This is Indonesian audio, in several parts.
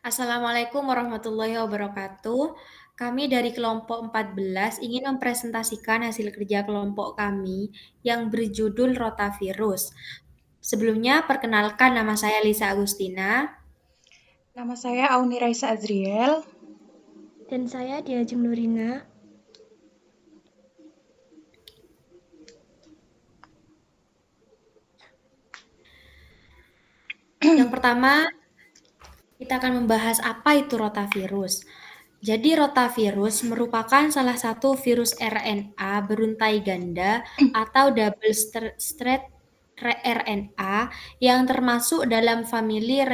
Assalamualaikum warahmatullahi wabarakatuh. Kami dari kelompok 14 ingin mempresentasikan hasil kerja kelompok kami yang berjudul Rotavirus. Sebelumnya, perkenalkan nama saya Lisa Agustina. Nama saya Auni Raisa Azriel. Dan saya Diajeng Nurina. Yang pertama, kita akan membahas apa itu rotavirus. Jadi rotavirus merupakan salah satu virus RNA beruntai ganda atau double strand RNA yang termasuk dalam famili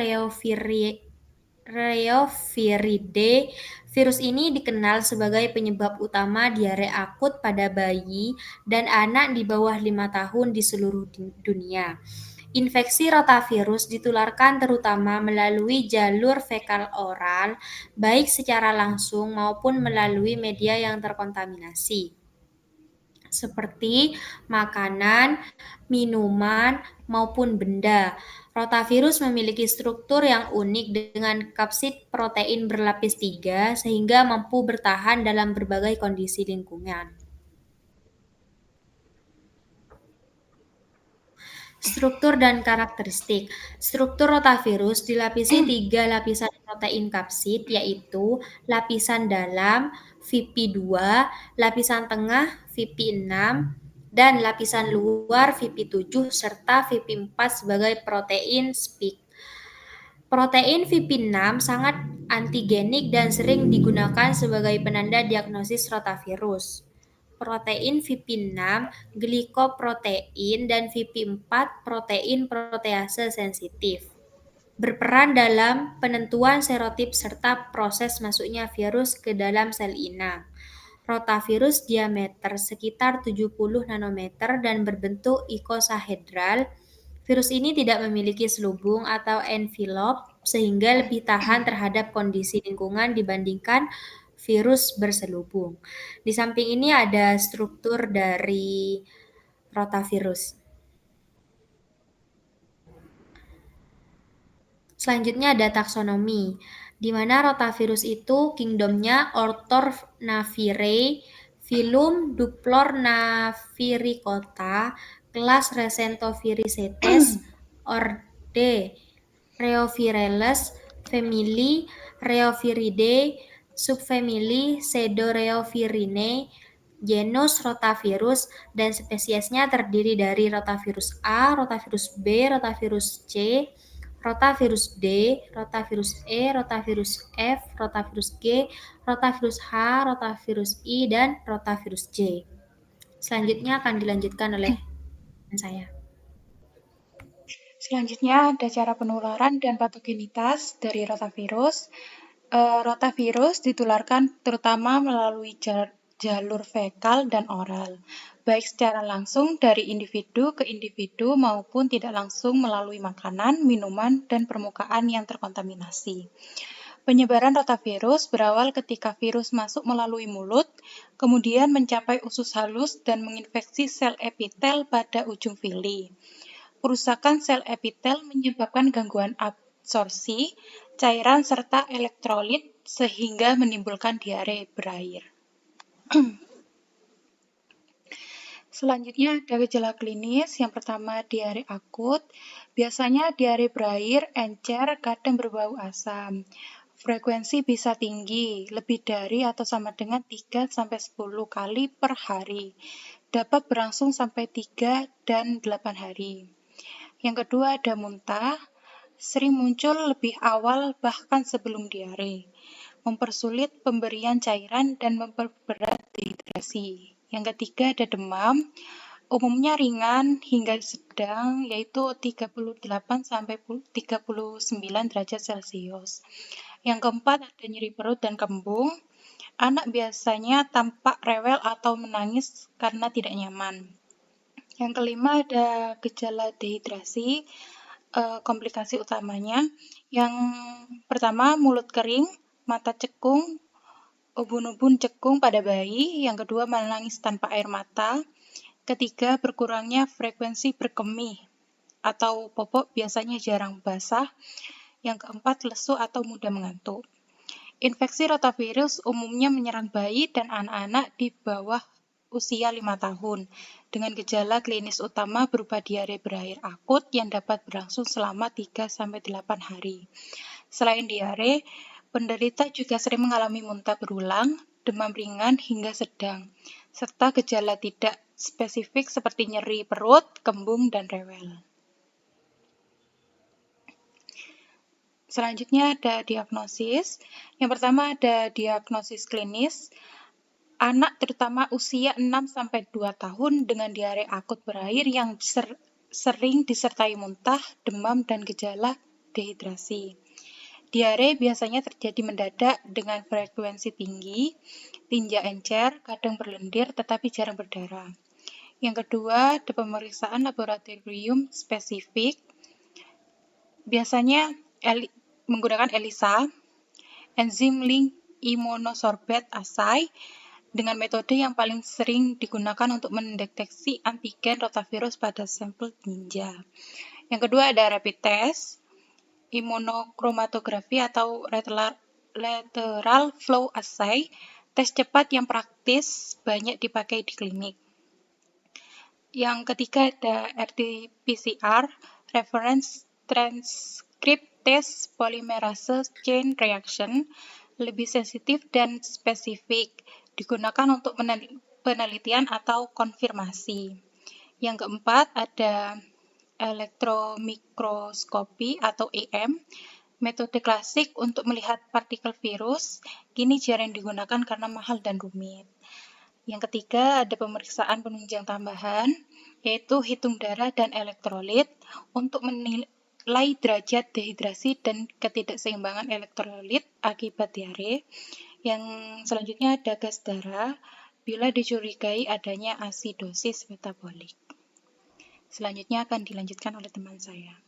Reoviridae. Virus ini dikenal sebagai penyebab utama diare akut pada bayi dan anak di bawah 5 tahun di seluruh dunia. Infeksi rotavirus ditularkan terutama melalui jalur fekal oral, baik secara langsung maupun melalui media yang terkontaminasi, seperti makanan, minuman, maupun benda. Rotavirus memiliki struktur yang unik dengan kapsid protein berlapis 3 sehingga mampu bertahan dalam berbagai kondisi lingkungan. Struktur dan karakteristik. Struktur rotavirus dilapisi 3 lapisan protein kapsid, yaitu lapisan dalam VP2, lapisan tengah VP6, dan lapisan luar VP7 serta VP4 sebagai protein spike. Protein VP6 sangat antigenik dan sering digunakan sebagai penanda diagnosis rotavirus. Protein VP6, glikoprotein, dan VP4, protein protease sensitif, berperan dalam penentuan serotip serta proses masuknya virus ke dalam sel inang. Rotavirus diameter sekitar 70 nanometer dan berbentuk ikosahedral. Virus ini tidak memiliki selubung atau envelope sehingga lebih tahan terhadap kondisi lingkungan dibandingkan virus berselubung. Di samping ini ada struktur dari rotavirus. Selanjutnya ada taksonomi, di mana rotavirus itu kingdomnya Orthorhynavirae, filum Duplornaviricotta, kelas Rhescentoviricetes, orde Reovirales, famili Reoviridae, subfamili Pseudoreovirinae, genus rotavirus, dan spesiesnya terdiri dari rotavirus A, rotavirus B, rotavirus C, rotavirus D, rotavirus E, rotavirus F, rotavirus G, rotavirus H, rotavirus I, dan rotavirus J. Selanjutnya akan dilanjutkan oleh saya. Selanjutnya ada cara penularan dan patogenitas dari rotavirus. Rotavirus ditularkan terutama melalui jalur fekal dan oral, baik secara langsung dari individu ke individu maupun tidak langsung melalui makanan, minuman, dan permukaan yang terkontaminasi. Penyebaran rotavirus berawal ketika virus masuk melalui mulut, kemudian mencapai usus halus dan menginfeksi sel epitel pada ujung vili. Kerusakan sel epitel menyebabkan gangguan absorpsi cairan serta elektrolit sehingga menimbulkan diare berair. Selanjutnya ada gejala klinis. Yang pertama diare akut. Biasanya diare berair, encer, kadang berbau asam. Frekuensi bisa tinggi, lebih dari atau sama dengan 3-10 kali per hari. Dapat berlangsung sampai 3 dan 8 hari. Yang kedua ada muntah, sering muncul lebih awal bahkan sebelum diare, mempersulit pemberian cairan dan memperberat dehidrasi. Yang ketiga ada demam, umumnya ringan hingga sedang, yaitu 38-39 derajat Celcius. Yang keempat ada nyeri perut dan kembung. Anak biasanya tampak rewel atau menangis karena tidak nyaman. Yang kelima ada gejala dehidrasi, komplikasi utamanya. Yang pertama mulut kering, mata cekung, ubun-ubun cekung pada bayi. Yang kedua menangis tanpa air mata. Ketiga berkurangnya frekuensi berkemih atau popok biasanya jarang basah. Yang keempat, lesu atau mudah mengantuk. Infeksi rotavirus umumnya menyerang bayi dan anak-anak di bawah usia 5 tahun, dengan gejala klinis utama berupa diare berair akut yang dapat berlangsung selama 3-8 hari. Selain diare, penderita juga sering mengalami muntah berulang, demam ringan hingga sedang, serta gejala tidak spesifik seperti nyeri perut, kembung, dan rewel. Selanjutnya ada diagnosis. Yang pertama ada diagnosis klinis. Anak terutama usia 6-2 tahun dengan diare akut berair yang sering disertai muntah, demam, dan gejala dehidrasi. Diare biasanya terjadi mendadak dengan frekuensi tinggi, tinja encer, kadang berlendir tetapi jarang berdarah. Yang kedua, ada pemeriksaan laboratorium spesifik. Biasanya menggunakan ELISA, enzim link immunosorbate assay, dengan metode yang paling sering digunakan untuk mendeteksi antigen rotavirus pada sampel tinja. Yang kedua ada rapid test, imunochromatografi atau lateral flow assay, tes cepat yang praktis banyak dipakai di klinik. Yang ketiga ada RT-PCR, reference transcript test polymerase chain reaction, lebih sensitif dan spesifik, digunakan untuk penelitian atau konfirmasi. Yang keempat ada elektromikroskopi atau EM, metode klasik untuk melihat partikel virus, kini jarang digunakan karena mahal dan rumit. Yang ketiga ada pemeriksaan penunjang tambahan, yaitu hitung darah dan elektrolit untuk menilai derajat dehidrasi dan ketidakseimbangan elektrolit akibat diare. Yang selanjutnya ada gas darah bila dicurigai adanya asidosis metabolik. Selanjutnya akan dilanjutkan oleh teman saya.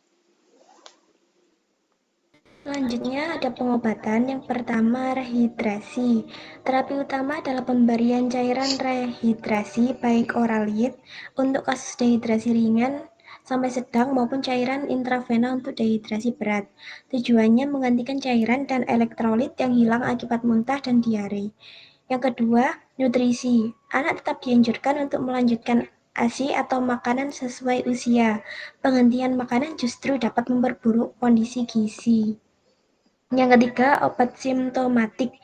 Selanjutnya ada pengobatan. Yang pertama, rehidrasi. Terapi utama adalah pemberian cairan rehidrasi baik oralit untuk kasus dehidrasi ringan sampai sedang maupun cairan intravena untuk dehidrasi berat. Tujuannya menggantikan cairan dan elektrolit yang hilang akibat muntah dan diare. Yang kedua, nutrisi. Anak tetap dianjurkan untuk melanjutkan ASI atau makanan sesuai usia. Penghentian makanan justru dapat memperburuk kondisi gizi. Yang ketiga, obat simptomatik.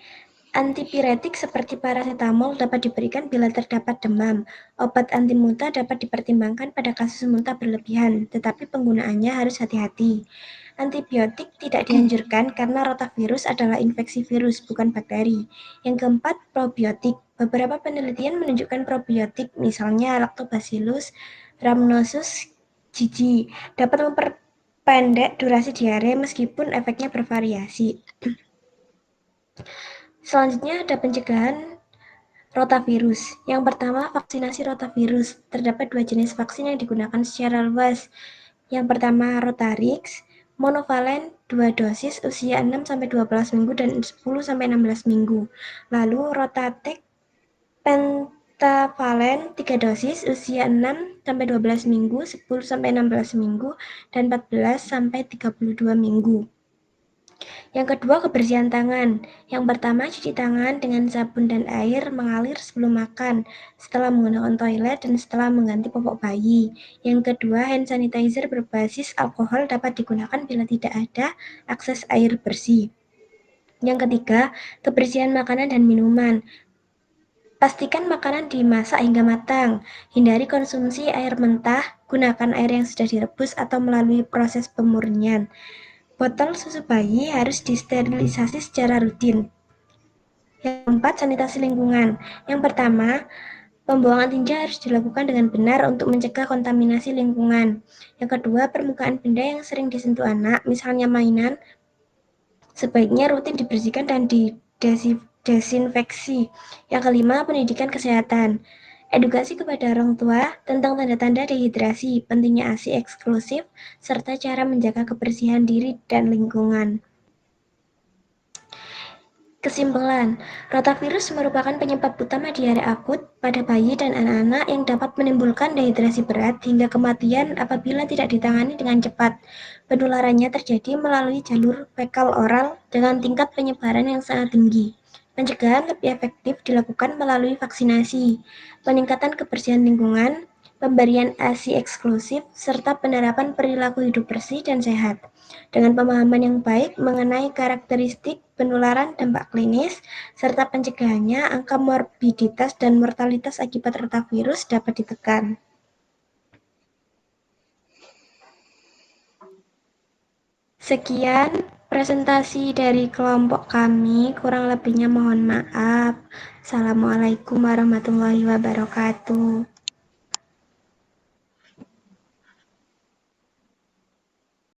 Antipiretik seperti parasetamol dapat diberikan bila terdapat demam. Obat anti muntah dapat dipertimbangkan pada kasus muntah berlebihan, tetapi penggunaannya harus hati-hati. Antibiotik tidak dianjurkan karena rotavirus adalah infeksi virus, bukan bakteri. Yang keempat, probiotik. Beberapa penelitian menunjukkan probiotik, misalnya Lactobacillus rhamnosus GG, dapat memperpendek durasi diare meskipun efeknya bervariasi. Selanjutnya ada pencegahan rotavirus. Yang pertama, vaksinasi rotavirus. Terdapat 2 jenis vaksin yang digunakan secara luas. Yang pertama, Rotarix, monovalen 2 dosis usia 6-12 minggu dan 10-16 minggu. Lalu Rotatec pentavalen 3 dosis usia 6-12 minggu, 10-16 minggu, dan 14-32 minggu. Yang kedua, kebersihan tangan. Yang pertama, cuci tangan dengan sabun dan air mengalir sebelum makan, setelah menggunakan toilet, dan setelah mengganti popok bayi. Yang kedua, hand sanitizer berbasis alkohol dapat digunakan bila tidak ada akses air bersih. Yang ketiga, kebersihan makanan dan minuman. Pastikan makanan dimasak hingga matang. Hindari konsumsi air mentah, gunakan air yang sudah direbus atau melalui proses pemurnian. Botol susu bayi harus disterilisasi secara rutin. Yang keempat, sanitasi lingkungan. Yang pertama, pembuangan tinja harus dilakukan dengan benar untuk mencegah kontaminasi lingkungan. Yang kedua, permukaan benda yang sering disentuh anak, misalnya mainan, sebaiknya rutin dibersihkan dan didesinfeksi. Yang kelima, pendidikan kesehatan. Edukasi kepada orang tua tentang tanda-tanda dehidrasi, pentingnya ASI eksklusif, serta cara menjaga kebersihan diri dan lingkungan. Kesimpulan, rotavirus merupakan penyebab utama diare akut pada bayi dan anak-anak yang dapat menimbulkan dehidrasi berat hingga kematian apabila tidak ditangani dengan cepat. Penularannya terjadi melalui jalur fekal oral dengan tingkat penyebaran yang sangat tinggi. Pencegahan lebih efektif dilakukan melalui vaksinasi, peningkatan kebersihan lingkungan, pemberian ASI eksklusif, serta penerapan perilaku hidup bersih dan sehat. Dengan pemahaman yang baik mengenai karakteristik penularan, dampak klinis, serta pencegahannya, angka morbiditas dan mortalitas akibat rotavirus dapat ditekan. Sekian presentasi dari kelompok kami, kurang lebihnya mohon maaf. Assalamualaikum warahmatullahi wabarakatuh.